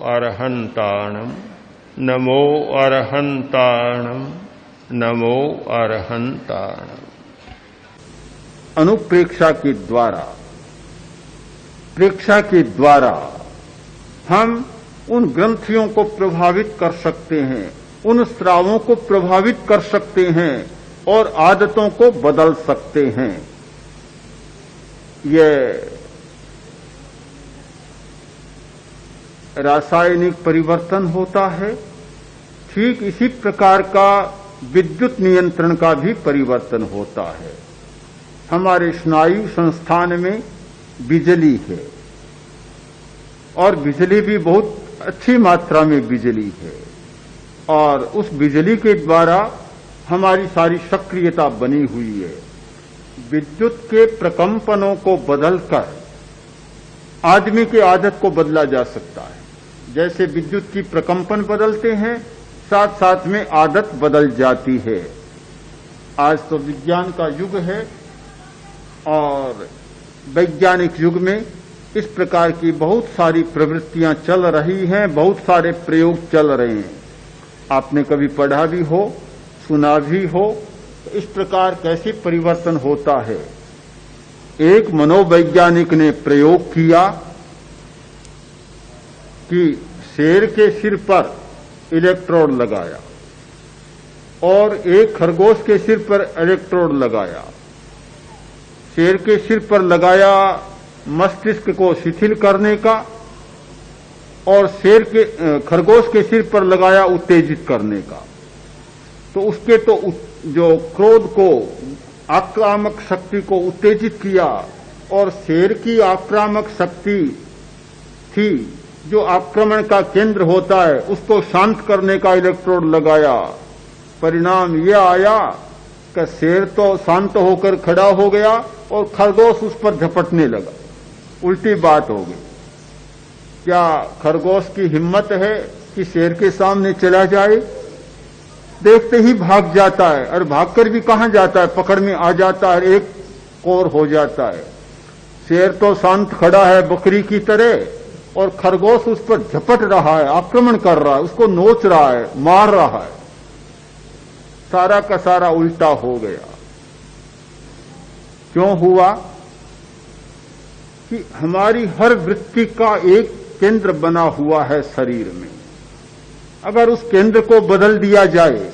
अरहन्ताणम् नमो अरहन्ताणम् नमो अरहन्ताणम्। अनुप्रेक्षा के द्वारा, प्रेक्षा के द्वारा हम उन ग्रंथियों को प्रभावित कर सकते हैं, उन स्रावों को प्रभावित कर सकते हैं और आदतों को बदल सकते हैं। यह रासायनिक परिवर्तन होता है। ठीक इसी प्रकार का विद्युत नियंत्रण का भी परिवर्तन होता है। हमारे स्नायु संस्थान में बिजली है और बिजली भी बहुत अच्छी मात्रा में बिजली है और उस बिजली के द्वारा हमारी सारी सक्रियता बनी हुई है। विद्युत के प्रकंपनों को बदलकर आदमी की आदत को बदला जा सकता है। जैसे विद्युत की प्रकंपन बदलते हैं, साथ साथ में आदत बदल जाती है। आज तो विज्ञान का युग है और वैज्ञानिक युग में इस प्रकार की बहुत सारी प्रवृत्तियां चल रही हैं, बहुत सारे प्रयोग चल रहे हैं। आपने कभी पढ़ा भी हो, सुना भी हो, तो इस प्रकार कैसे परिवर्तन होता है। एक मनोवैज्ञानिक ने प्रयोग किया कि शेर के सिर पर इलेक्ट्रोड लगाया और एक खरगोश के सिर पर इलेक्ट्रोड लगाया। शेर के सिर पर लगाया मस्तिष्क को शिथिल करने का और खरगोश के सिर पर लगाया उत्तेजित करने का। तो उसके तो जो क्रोध को, आक्रामक शक्ति को उत्तेजित किया और शेर की आक्रामक शक्ति थी जो आक्रमण का केंद्र होता है, उसको शांत करने का इलेक्ट्रोड लगाया। परिणाम यह आया कि शेर तो शांत होकर खड़ा हो गया और खरगोश उस पर झपटने लगा। उल्टी बात हो गई। क्या खरगोश की हिम्मत है कि शेर के सामने चला जाए? देखते ही भाग जाता है और भागकर भी कहां जाता है, पकड़ में आ जाता है, एक और हो जाता है। शेर तो शांत खड़ा है बकरी की तरह और खरगोश उस पर झपट रहा है, आक्रमण कर रहा है, उसको नोच रहा है, मार रहा है। सारा का सारा उल्टा हो गया। क्यों हुआ? कि हमारी हर वृत्ति का एक केंद्र बना हुआ है शरीर में। अगर उस केंद्र को बदल दिया जाए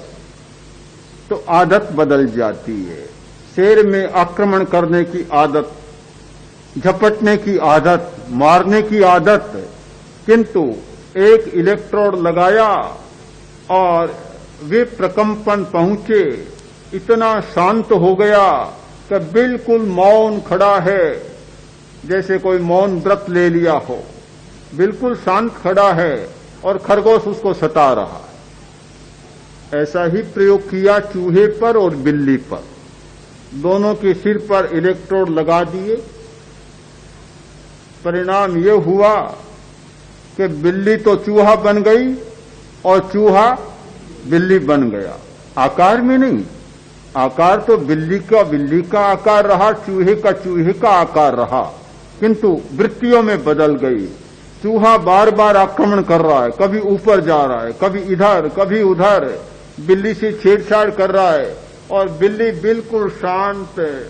तो आदत बदल जाती है। शेर में आक्रमण करने की आदत, झपटने की आदत, मारने की आदत, किंतु एक इलेक्ट्रोड लगाया और वे प्रकंपन पहुंचे, इतना शांत हो गया कि बिल्कुल मौन खड़ा है, जैसे कोई मौन व्रत ले लिया हो। बिल्कुल शांत खड़ा है और खरगोश उसको सता रहा है। ऐसा ही प्रयोग किया चूहे पर और बिल्ली पर। दोनों के सिर पर इलेक्ट्रोड लगा दिए। परिणाम यह हुआ कि बिल्ली तो चूहा बन गई और चूहा बिल्ली बन गया। आकार में नहीं, आकार तो बिल्ली का आकार रहा, चूहे का आकार रहा, किंतु वृत्तियों में बदल गई। चूहा बार बार आक्रमण कर रहा है, कभी ऊपर जा रहा है, कभी इधर कभी उधर, बिल्ली से छेड़छाड़ कर रहा है और बिल्ली बिल्कुल शांत,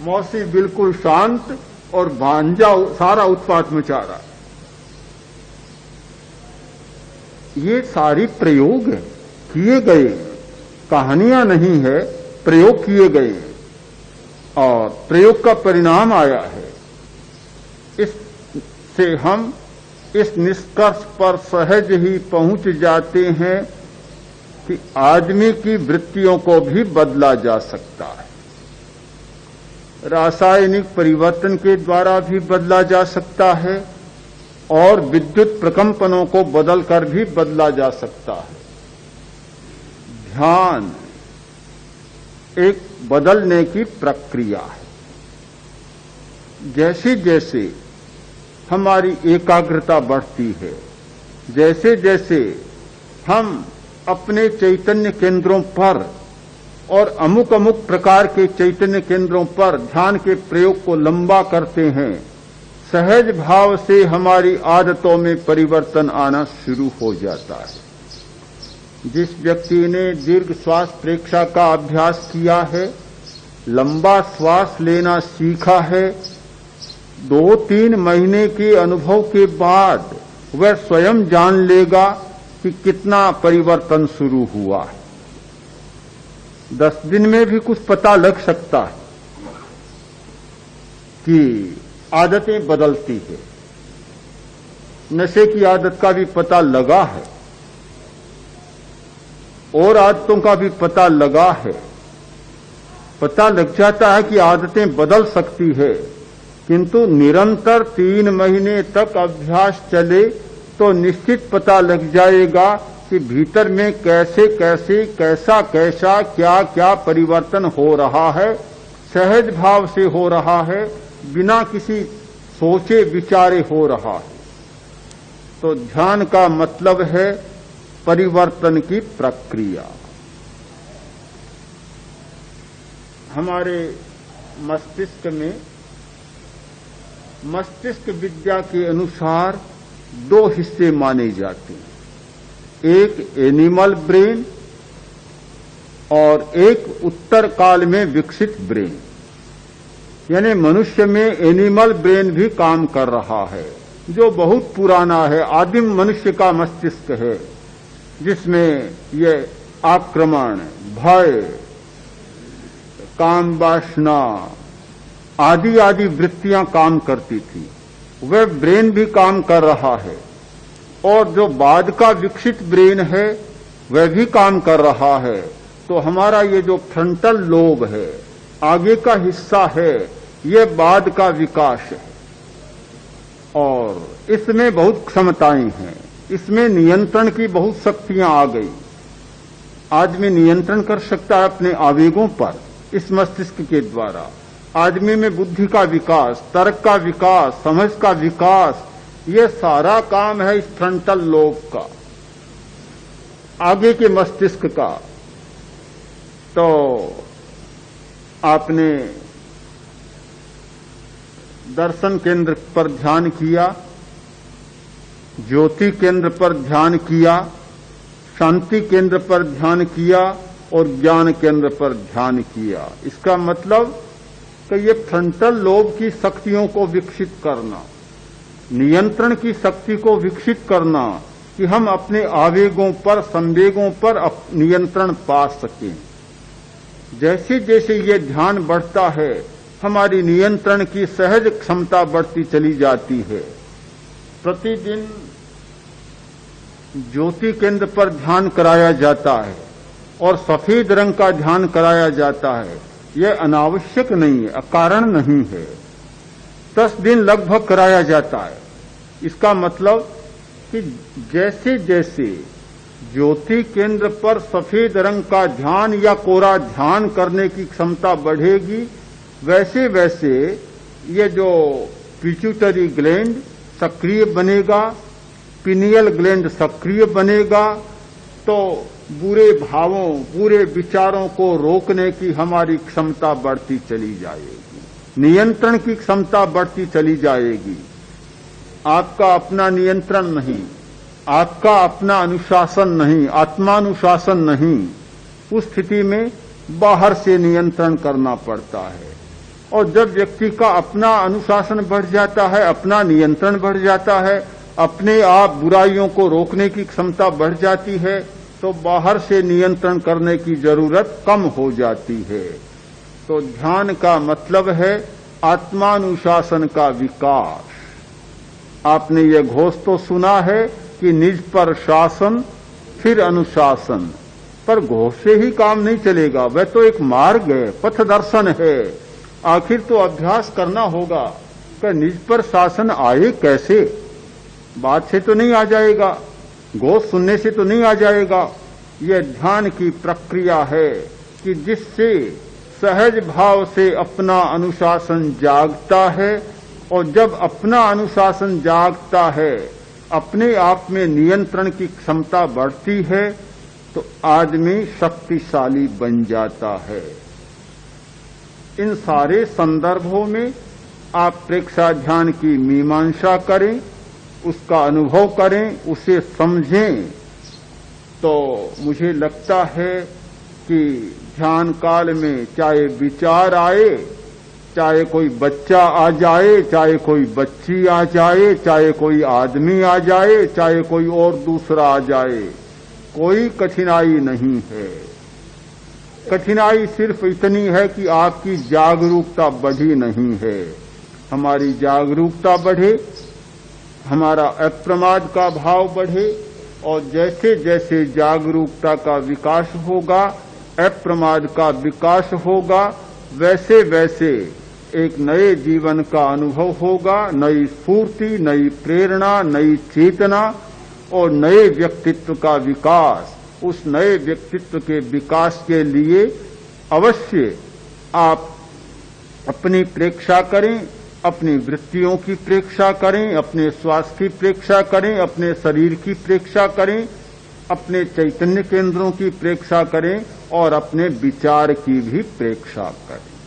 मौसी बिल्कुल शांत और भांजा सारा उत्पात मचा रहा है। ये सारी प्रयोग किए गए, कहानियां नहीं है, प्रयोग किए गए और प्रयोग का परिणाम आया है। इससे हम इस निष्कर्ष पर सहज ही पहुंच जाते हैं कि आदमी की वृत्तियों को भी बदला जा सकता है। रासायनिक परिवर्तन के द्वारा भी बदला जा सकता है और विद्युत प्रकंपनों को बदलकर भी बदला जा सकता है। ध्यान एक बदलने की प्रक्रिया है। जैसे जैसे हमारी एकाग्रता बढ़ती है, जैसे जैसे हम अपने चैतन्य केंद्रों पर और अमुक अमुक प्रकार के चैतन्य केंद्रों पर ध्यान के प्रयोग को लंबा करते हैं, सहज भाव से हमारी आदतों में परिवर्तन आना शुरू हो जाता है। जिस व्यक्ति ने दीर्घ श्वास प्रेक्षा का अभ्यास किया है, लंबा श्वास लेना सीखा है, 2-3 महीने के अनुभव के बाद वह स्वयं जान लेगा कि कितना परिवर्तन शुरू हुआ है। 10 दिन में भी कुछ पता लग सकता है कि आदतें बदलती है। नशे की आदत का भी पता लगा है और आदतों का भी पता लगा है। पता लग जाता है कि आदतें बदल सकती है, किंतु निरंतर 3 महीने तक अभ्यास चले तो निश्चित पता लग जाएगा कि भीतर में कैसे कैसे कैसा कैसा क्या क्या परिवर्तन हो रहा है, सहज भाव से हो रहा है, बिना किसी सोचे विचारे हो रहा है। तो ध्यान का मतलब है परिवर्तन की प्रक्रिया। हमारे मस्तिष्क में मस्तिष्क विद्या के अनुसार 2 हिस्से माने जाते हैं, एक एनिमल ब्रेन और एक उत्तर काल में विकसित ब्रेन। यानी मनुष्य में एनिमल ब्रेन भी काम कर रहा है, जो बहुत पुराना है, आदिम मनुष्य का मस्तिष्क है, जिसमें ये आक्रमण, भय, काम वासना आदि आदि वृत्तियां काम करती थी। वह ब्रेन भी काम कर रहा है और जो बाद का विकसित ब्रेन है वह भी काम कर रहा है। तो हमारा ये जो फ्रंटल लोब है, आगे का हिस्सा है, ये बाद का विकास है और इसमें बहुत क्षमताएं हैं। इसमें नियंत्रण की बहुत शक्तियां आ गई। आदमी नियंत्रण कर सकता है अपने आवेगों पर इस मस्तिष्क के द्वारा। आदमी में बुद्धि का विकास, तर्क का विकास, समझ का विकास, ये सारा काम है इस फ्रंटल लोब का, आगे के मस्तिष्क का। तो आपने दर्शन केंद्र पर ध्यान किया, ज्योति केंद्र पर ध्यान किया, शांति केंद्र पर ध्यान किया और ज्ञान केंद्र पर ध्यान किया। इसका मतलब कि ये फ्रंटल लोब की शक्तियों को विकसित करना, नियंत्रण की शक्ति को विकसित करना, कि हम अपने आवेगों पर, संवेगों पर नियंत्रण पा सकें। जैसे जैसे ये ध्यान बढ़ता है, हमारी नियंत्रण की सहज क्षमता बढ़ती चली जाती है। प्रतिदिन ज्योति केंद्र पर ध्यान कराया जाता है और सफेद रंग का ध्यान कराया जाता है। यह अनावश्यक नहीं है, अकारण नहीं है। 10 दिन लगभग कराया जाता है। इसका मतलब कि जैसे जैसे ज्योति केंद्र पर सफेद रंग का ध्यान या कोरा ध्यान करने की क्षमता बढ़ेगी, वैसे वैसे ये जो पिट्यूटरी ग्लैंड सक्रिय बनेगा, पिनियल ग्लैंड सक्रिय बनेगा, तो बुरे भावों, बुरे विचारों को रोकने की हमारी क्षमता बढ़ती चली जाएगी, नियंत्रण की क्षमता बढ़ती चली जाएगी। आपका अपना नियंत्रण नहीं, आपका अपना अनुशासन नहीं, आत्मानुशासन नहीं, उस स्थिति में बाहर से नियंत्रण करना पड़ता है। और जब व्यक्ति का अपना अनुशासन बढ़ जाता है, अपना नियंत्रण बढ़ जाता है, अपने आप बुराइयों को रोकने की क्षमता बढ़ जाती है, तो बाहर से नियंत्रण करने की जरूरत कम हो जाती है। तो ध्यान का मतलब है आत्मानुशासन का विकास। आपने ये घोष तो सुना है कि निज पर शासन फिर अनुशासन, पर घोष से ही काम नहीं चलेगा। वह तो एक मार्ग है, पथ दर्शन है। आखिर तो अभ्यास करना होगा कि निज पर शासन आए कैसे। बात से तो नहीं आ जाएगा, घोष सुनने से तो नहीं आ जाएगा। यह ध्यान की प्रक्रिया है कि जिससे सहज भाव से अपना अनुशासन जागता है, और जब अपना अनुशासन जागता है, अपने आप में नियंत्रण की क्षमता बढ़ती है, तो आदमी शक्तिशाली बन जाता है। इन सारे संदर्भों में आप प्रेक्षा ध्यान की मीमांसा करें, उसका अनुभव करें, उसे समझें, तो मुझे लगता है कि ध्यान काल में चाहे विचार आए, चाहे कोई बच्चा आ जाए, चाहे कोई बच्ची आ जाए, चाहे कोई आदमी आ जाए, चाहे कोई और दूसरा आ जाए, कोई कठिनाई नहीं है। कठिनाई सिर्फ इतनी है कि आपकी जागरूकता बढ़ी नहीं है। हमारी जागरूकता बढ़े, हमारा अप्रमाद का भाव बढ़े, और जैसे जैसे जागरूकता का विकास होगा, अप्रमाद का विकास होगा, वैसे वैसे एक नए जीवन का अनुभव होगा, नई स्फूर्ति, नई प्रेरणा, नई चेतना और नए व्यक्तित्व का विकास। उस नए व्यक्तित्व के विकास के लिए अवश्य आप अपनी प्रेक्षा करें, अपनी वृत्तियों की प्रेक्षा करें, अपने स्वास्थ्य की प्रेक्षा करें, अपने शरीर की प्रेक्षा करें, अपने चैतन्य केंद्रों की प्रेक्षा करें और अपने विचार की भी प्रेक्षा करें।